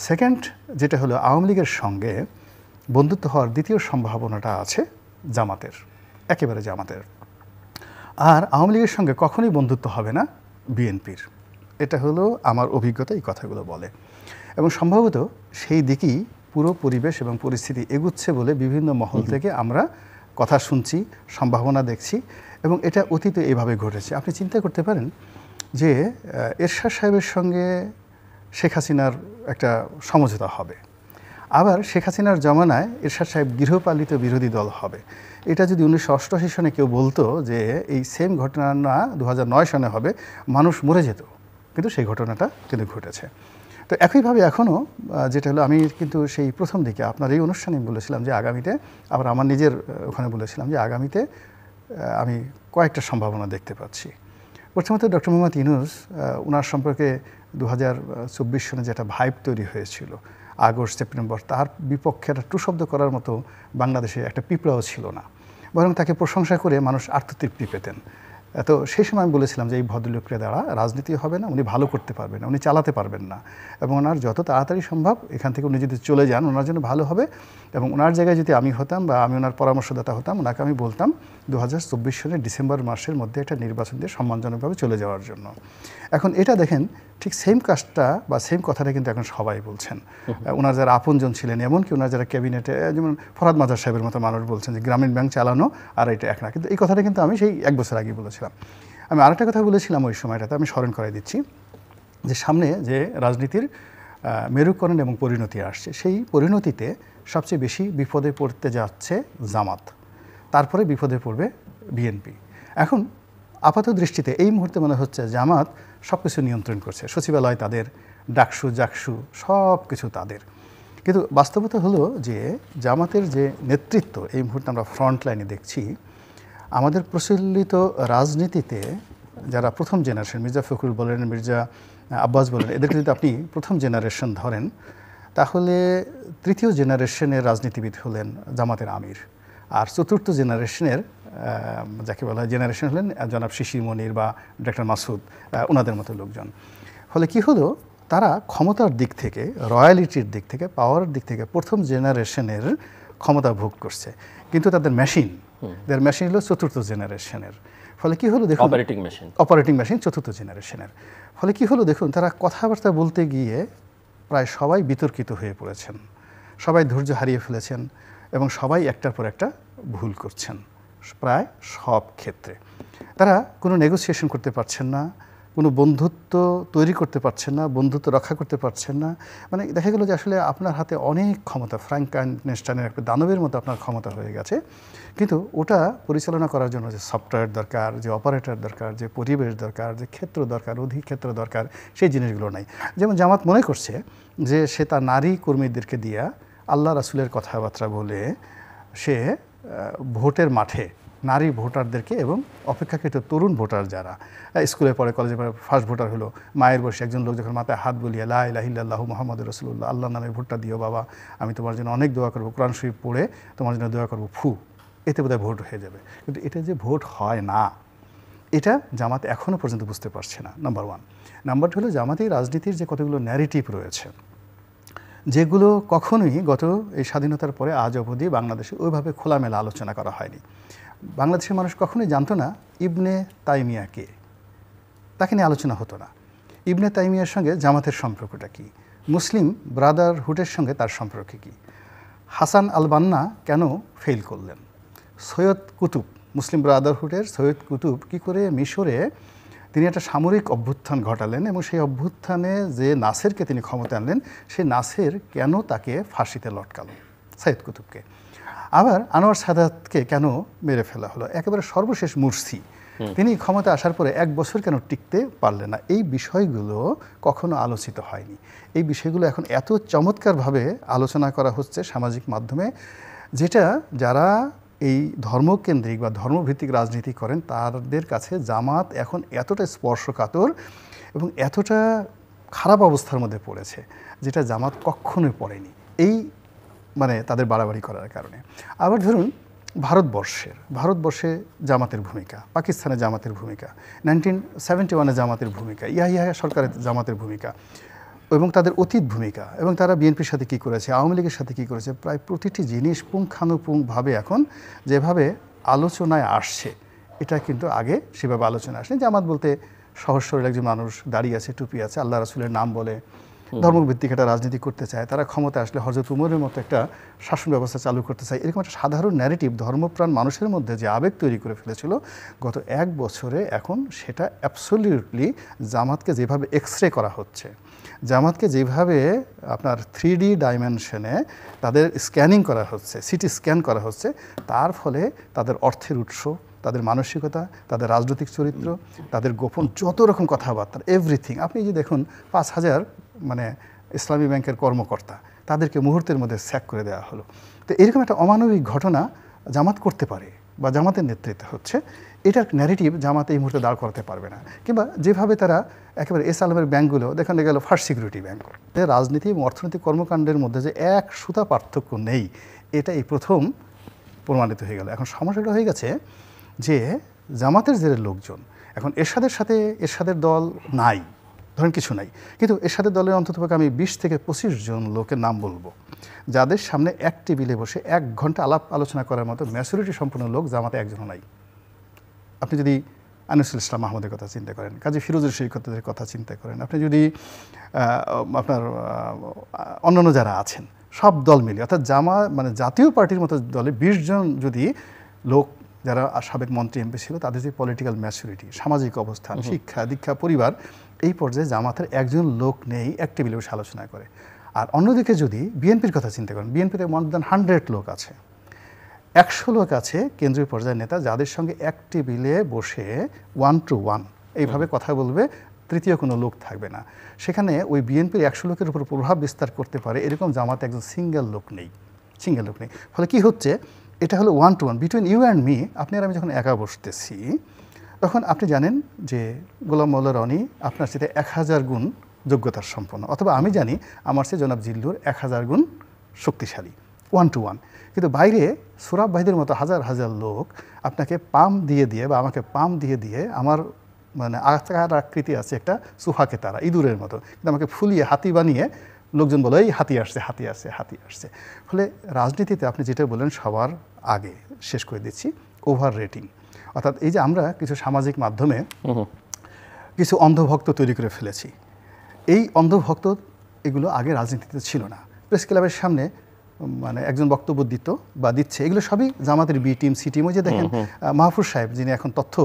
Second যেটা হলো আওয়ামী লীগের সঙ্গে বন্ধুত্ব হওয়ার দ্বিতীয় সম্ভাবনাটা আছে জামাতের, একেবারে জামাতের। আর আওয়ামী লীগের সঙ্গে কখনোই বন্ধুত্ব হবে না বিএনপির। এটা হলো আমার অভিজ্ঞতা, এই কথাগুলো বলে। এবং সম্ভবত সেই দিকেই পুরো পরিবেশ এবং পরিস্থিতি এগুচ্ছে বলে বিভিন্ন মহল থেকে আমরা কথা শুনছি, সম্ভাবনা দেখছি, এবং এটা অতীতে এভাবে ঘটেছে। আপনি চিন্তা করতে পারেন যে এরশাদ সাহেবের সঙ্গে শেখ হাসিনার একটা সমঝোতা হবে, আবার শেখ হাসিনার জমানায় এরশাদ সাহেব গৃহপালিত বিরোধী দল হবে। এটা যদি 1988 সনে কেউ বলতো যে এই সেম ঘটনা না 2009 সনে হবে, মানুষ মরে যেত, কিন্তু সেই ঘটনাটা কিন্তু ঘটেছে। তো একইভাবে এখনও যেটা হলো, আমি কিন্তু সেই প্রথম দিকে আপনার এই অনুষ্ঠানে বলেছিলাম যে আগামীতে, আবার আমার নিজের ওখানে বলেছিলাম যে আগামীতে আমি কয়েকটা সম্ভাবনা দেখতে পাচ্ছি। প্রথমত ডক্টর মোহাম্মদ ইউনূস, ওনার সম্পর্কে 2024 সনে যেটা ভাইব তৈরি হয়েছিল আগস্ট সেপ্টেম্বর, তার বিপক্ষে একটা টুশব্দ করার মতো বাংলাদেশে একটা পিঁপড়াও ছিল না, বরং তাকে প্রশংসা করে মানুষ আত্মতৃপ্তি পেতেন। তো সেই সময় আমি বলেছিলাম যে এই ভদ্রলোকের দ্বারা রাজনীতি হবে না, উনি ভালো করতে পারবেন না, উনি চালাতে পারবেন না, এবং ওনার যত তাড়াতাড়ি সম্ভব এখান থেকে উনি যদি চলে যান ওনার জন্য ভালো হবে। এবং ওনার জায়গায় যদি আমি হতাম বা আমি ওনার পরামর্শদাতা হতাম, ওনাকে আমি বলতাম 2024 সালের ডিসেম্বর মাসের মধ্যে একটা নির্বাচন দিয়ে সম্মানজনকভাবে চলে যাওয়ার জন্য। এখন এটা দেখেন, ঠিক সেম কাজটা বা সেম কথাটা কিন্তু এখন সবাই বলছেন। ওনার যারা আপনজন ছিলেন, এমনকি ওনার যারা ক্যাবিনেটে, যেমন ফরহাদ মাজার সাহেবের মতো মানুষ বলছেন যে গ্রামীণ ব্যাংক চালানো আর এটা এক না। কিন্তু এই কথাটা কিন্তু আমি সেই 1 বছর আগে বলেছিলাম। আমি আরেকটা কথা বলেছিলাম ওই সময়টাতে, আমি স্মরণ করাই দিচ্ছি, যে সামনে যে রাজনীতির মেরুকরণ এবং পরিণতি আসছে, সেই পরিণতিতে সবচেয়ে বেশি বিপদে পড়তে যাচ্ছে জামাত, তারপরে বিপদে পড়বে বিএনপি। এখন আপাত দৃষ্টিতে এই মুহূর্তে মনে হচ্ছে জামাত সব কিছু নিয়ন্ত্রণ করছে, সচিবালয় তাদের, ডাকসু জাকসু সব কিছু তাদের। কিন্তু বাস্তবতা হলো যে জামাতের যে নেতৃত্ব এই মুহূর্তে আমরা ফ্রন্ট লাইনে দেখছি, আমাদের প্রচলিত রাজনীতিতে যারা প্রথম জেনারেশন, মির্জা ফখরুল বলেন, মির্জা আব্বাস বলেন, এদেরকে যদি আপনি প্রথম জেনারেশন ধরেন, তাহলে তৃতীয় জেনারেশনের রাজনীতিবিদ হলেন জামাতের আমির, আর চতুর্থ জেনারেশনের যাকে বলা হয় জেনারেশন হলেন জনাব শিশির মনির বা ডক্টর মাসুদ, ওনাদের মতো লোকজন। ফলে কি হলো, তারা ক্ষমতার দিক থেকে, রয়্যালিটির দিক থেকে, পাওয়ারের দিক থেকে প্রথম জেনারেশনের ক্ষমতা ভোগ করছে, কিন্তু তাদের মেশিন হলো চতুর্থ জেনারেশনের। ফলে কি হলো দেখুন, অপারেটিং মেশিন চতুর্থ জেনারেশনের। ফলে কি হলো দেখুন, তারা কথাবার্তা বলতে গিয়ে প্রায় সবাই বিতর্কিত হয়ে পড়েছেন, সবাই ধৈর্য হারিয়ে ফেলেছেন, এবং সবাই একটার পর একটা ভুল করছেন প্রায় সব ক্ষেত্রে। তারা কোনো নেগোসিয়েশন করতে পারছেন না, কোনো বন্ধুত্ব তৈরি করতে পারছেন না, বন্ধুত্ব রক্ষা করতে পারছেন না। মানে দেখা গেল যে আসলে আপনার হাতে অনেক ক্ষমতা, ফ্র্যাঙ্কেনস্টাইনের একটা দানবের মতো আপনার ক্ষমতা হয়ে গেছে, কিন্তু ওটা পরিচালনা করার জন্য যে সফটওয়্যার দরকার, যে অপারেটর দরকার, যে পরিবেশ দরকার, যে ক্ষেত্র দরকার, অধিক্ষেত্র দরকার, সেই জিনিসগুলো নাই। যেমন জামাত মনে করছে যে সে তার নারী কর্মীদেরকে দিয়া আল্লাহ রাসূলের কথাবার্তা বলে সে ভোটের মাঠে নারী ভোটারদেরকে এবং অপেক্ষাকৃত তরুণ ভোটার যারা স্কুলে পড়ে, কলেজে পড়ে, ফার্স্ট ভোটার হলো, মায়ের বয়সে একজন লোক যখন মাথায় হাত বলিয়ে লা ইলাহা ইল্লাল্লাহু মুহাম্মাদুর রাসূলুল্লাহ, আল্লাহর নামে ভোটটা দিও বাবা, আমি তোমার জন্য অনেক দোয়া করবো, কোরআন শরীফ পড়ে তোমার জন্য দোয়া করবো, এতে বোধহয় ভোট হয়ে যাবে। কিন্তু এটা যে ভোট হয় না, এটা জামাত এখনও পর্যন্ত বুঝতে পারছে না, নাম্বার 1। নাম্বার 2 হলো জামাতের রাজনীতির যে কতগুলো ন্যারেটিভ রয়েছে, যেগুলো কখনোই গত এই স্বাধীনতার পরে আজ অবধি বাংলাদেশে ওইভাবে খোলামেলা আলোচনা করা হয়নি। বাংলাদেশের মানুষ কখনোই জানতো না ইবনে তাইমিয়া কে, তাকে নিয়ে আলোচনা হতো না। ইবনে তাইমিয়ার সঙ্গে জামাতের সম্পর্কটা কী, মুসলিম ব্রাদারহুডের সঙ্গে তার সম্পর্ক কী, হাসান আল বান্না কেন ফেল করলেন, সৈয়দ কুতুব, মুসলিম ব্রাদারহুডের সৈয়দ কুতুব কী করে মিশরে তিনি একটা সামরিক অভ্যুত্থান ঘটালেন, এবং সেই অভ্যুত্থানে যে নাসেরকে তিনি ক্ষমতা আনলেন, সেই নাসের কেন তাকে ফাঁসিতে লটকালো, সৈয়দ কুতুবকে। আবার আনোয়ার সাদাতকে কেন মেরে ফেলা হলো, একেবারে সর্বশেষ মুরসি, তিনি ক্ষমতা আসার পরে 1 বছর কেন টিকতে পারলেন না। এই বিষয়গুলো কখনো আলোচিত হয়নি। এই বিষয়গুলো এখন এত চমৎকারভাবে আলোচনা করা হচ্ছে সামাজিক মাধ্যমে, যেটা যারা এই ধর্মকেন্দ্রিক বা ধর্মভিত্তিক রাজনীতি করেন তাদের কাছে জামাত এখন এতটা স্পর্শকাতর এবং এতটা খারাপ অবস্থার মধ্যে পড়েছে, যেটা জামাত কখনোই পড়েনি এই মানে তাদের বাড়াবাড়ি করার কারণে। আবার ধরুন ভারতবর্ষে জামাতের ভূমিকা, পাকিস্তানে জামাতের ভূমিকা, 1971-এ জামাতের ভূমিকা, ইয়াহিয়া সরকারের জামাতের ভূমিকা, এবং তাদের অতীত ভূমিকা এবং তারা বিএনপির সাথে কী করেছে, আওয়ামী লীগের সাথে কী করেছে, প্রায় প্রতিটি জিনিস পুঙ্খানুপুঙ্খভাবে এখন যেভাবে আলোচনায় আসছে, এটা কিন্তু আগে সেভাবে আলোচনা আসেনি। জামাত বলতে সহজ সরল একজন মানুষ দাঁড়িয়ে আছে, টুপি আছে, আল্লাহ রাসূলের নাম বলে ধর্মভিত্তিক একটা রাজনীতি করতে চায়, তারা ক্ষমতা আসলে হযরত উমরের মতো একটা শাসন ব্যবস্থা চালু করতে চায়, এরকম একটা সাধারণ ন্যারেটিভ ধর্মপ্রাণ মানুষের মধ্যে যে আবেগ তৈরি করে ফেলেছিল গত 1 বছরে, এখন সেটা অ্যাবসলিউটলি জামাতকে যেভাবে এক্সরে করা হচ্ছে, জামাতকে যেভাবে আপনার 3D ডাইমেনশনে তাদের স্ক্যানিং করা হচ্ছে, সিটি স্ক্যান করা হচ্ছে, তার ফলে তাদের অর্থের উৎস, তাদের মানসিকতা, তাদের রাজনৈতিক চরিত্র, তাদের গোপন যত রকম কথাবার্তা, এভরিথিং। আপনি যে দেখুন 5,000 মানে ইসলামী ব্যাংকের কর্মকর্তা, তাদেরকে মুহূর্তের মধ্যে স্যাক করে দেওয়া হলো। তো এরকম একটা অমানবিক ঘটনা জামাত করতে পারে বা জামাতের নেতৃত্বে হচ্ছে, এটার ন্যারেটিভ জামাত এই মুহূর্তে দাঁড় করাতে পারবে না। কিংবা যেভাবে তারা একেবারে এস আলমের ব্যাংকগুলো দেখানো গেল ফার্স্ট সিকিউরিটি ব্যাংক, রাজনীতি এবং অর্থনৈতিক কর্মকাণ্ডের মধ্যে যে এক সুতা পার্থক্য নেই, এটা এই প্রথম প্রমাণিত হয়ে গেল। এখন সমস্যাটা হয়ে গেছে যে জামাতের যে লোকজন এখন এরশাদের দল নাই, ধরেন কিছু নাই, কিন্তু এরশাদের দলের অন্ততপক্ষে আমি 20 থেকে 25 জন লোকের নাম বলবো যাদের সামনে এক টেবিলে বসে 1 ঘন্টা আলাপ আলোচনা করার মতো ম্যাচুরিটি সম্পন্ন লোক জামাতে একজনও নাই। আপনি যদি আনিসুল ইসলাম মাহমুদের কথা চিন্তা করেন, কাজী ফিরোজের শরীফের কথা চিন্তা করেন, আপনি যদি আপনার অন্যান্য যারা আছেন সব দল মিলে, অর্থাৎ মানে জাতীয় পার্টির মতো দলে 20 জন যদি লোক যারা সাবেক মন্ত্রী এমপি ছিল, তাদের যে পলিটিক্যাল ম্যাচুরিটি, সামাজিক অবস্থান, শিক্ষা দীক্ষা, পরিবার, এই পর্যায়ে জামাতের একজন লোক নেই এক টেবিলে বসে আলোচনা করে। আর অন্যদিকে যদি বিএনপির কথা চিন্তা করেন, বিএনপিতে মোর দ্যান 100 লোক আছে, 100 লোক আছে কেন্দ্রীয় পর্যায়ের নেতা, যাদের সঙ্গে এক টেবিলে বসে 1 to 1 এইভাবে কথা বলবে, তৃতীয় কোনো লোক থাকবে না। সেখানে ওই বিএনপির 100 লোকের উপর প্রভাব বিস্তার করতে পারে এরকম জামাতে একজন সিঙ্গেল লোক নেই। ফলে কি হচ্ছে, এটা হলো 1 to 1 between you and me. আপনি আর আমি যখন একা বসতেছি, তখন আপনি জানেন যে গোলাম মাওলা রনি আপনার সাথে 1000 গুণ যোগ্যতার সম্পন্ন, অথবা আমি জানি আমার চেয়ে জনাব জিল্লুর 1000 গুণ শক্তিশালী, 1 to 1। কিন্তু বাইরে সোরাব ভাইদের মতো হাজার হাজার লোক আপনাকে পাম দিয়ে বা আমাকে পাম দিয়ে আমার মানে আকার আকৃতি আছে একটা সুহাকে তারা ইঁদুরের মতো, কিন্তু আমাকে ফুলিয়ে হাতি বানিয়ে লোকজন বলে এই হাতি আসছে। ফলে রাজনীতিতে আপনি যেটা বললেন সবার আগে শেষ করে দিচ্ছি, ওভার রেটিং। অর্থাৎ এই যে আমরা কিছু সামাজিক মাধ্যমে কিছু অন্ধভক্ত তৈরি করে ফেলেছি, এই অন্ধভক্ত এগুলো আগে রাজনীতিতে ছিল না। প্রেস ক্লাবের সামনে মানে একজন বক্তব্য দিচ্ছে, এগুলো সবই জামাতের বি টিম সি টিম। ওই যে দেখেন মাহফুজ সাহেব, যিনি এখন তথ্য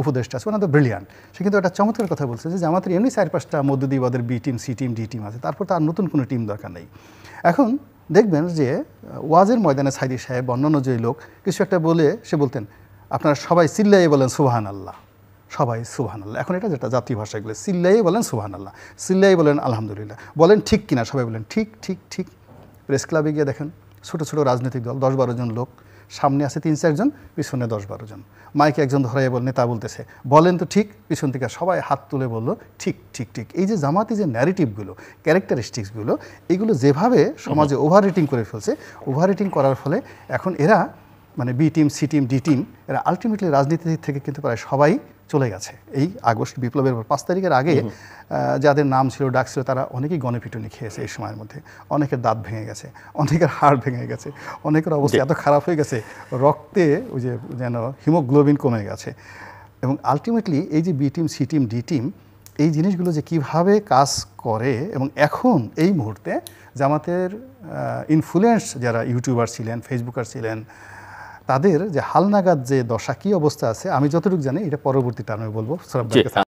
উপদেষ্টা আছে, ওনার তো ব্রিলিয়ান্ট, সে কিন্তু একটা চমৎকার কথা বলছে যে জামাতের এমনি 4-5টা মধ্যদ্বীপ ওদের B team C team D team আছে, তারপর তার নতুন কোনো টিম দরকার নেই। এখন দেখবেন যে ওয়াজের ময়দানে সাইদি সাহেব অন্যান্য যে লোক কিছু একটা বলে সে বলতেন, আপনারা সবাই চিল্লাইয়ে বলেন সুবহানাল্লাহ, সবাই সুবহানাল্লাহ। এখন এটা যেটা জাতীয় ভাষা, এগুলো চিল্লাইয়ে বলেন সুবহানাল্লাহ, চিল্লাইয়ে বলেন আলহামদুলিল্লাহ, বলেন ঠিক কিনা, সবাই বলেন ঠিক ঠিক ঠিক। প্রেস ক্লাবে গিয়ে দেখেন ছোট ছোট রাজনৈতিক দল 10-12 জন লোক, সামনে আছে 3-4 জন, পিছনে 10-12 জন, মাইকে একজন ধরাইয়া নেতা বলতেছে বলেন তো ঠিক, পিছন থেকে সবাই হাত তুলে বলল ঠিক ঠিক ঠিক। এই যে জামাতি যে ন্যারেটিভগুলো, ক্যারেক্টারিস্টিক্সগুলো, এগুলো যেভাবে সমাজে ওভার রেটিং করে ফেলছে, ওভার রেটিং করার ফলে এখন এরা মানে B team C team D team এরা আলটিমেটলি রাজনীতি থেকে কিন্তু প্রায় সবাই চলে গেছে। এই আগস্ট বিপ্লবের 5 তারিখের আগে যাদের নাম ছিল ডাক ছিল, তারা অনেকেই গণপিটুনি খেয়েছে এই সময়ের মধ্যে, অনেকের দাঁত ভেঙে গেছে, অনেকের হাড় ভেঙে গেছে, অনেকের অবস্থা এত খারাপ হয়ে গেছে, রক্তে ওই যে যেন হিমোগ্লোবিন কমে গেছে। এবং আলটিমেটলি এই যে B team C team D team, এই জিনিসগুলো যে কিভাবে কাজ করে, এবং এখন এই মুহূর্তে জামাতের ইনফ্লুয়েন্স যারা ইউটিউবার ছিলেন, ফেসবুকার ছিলেন, তাদের যে হালনাগাদ যে দশা, কী অবস্থা আছে, আমি যতটুকু জানি এটা পরবর্তী টার্মে বলবো।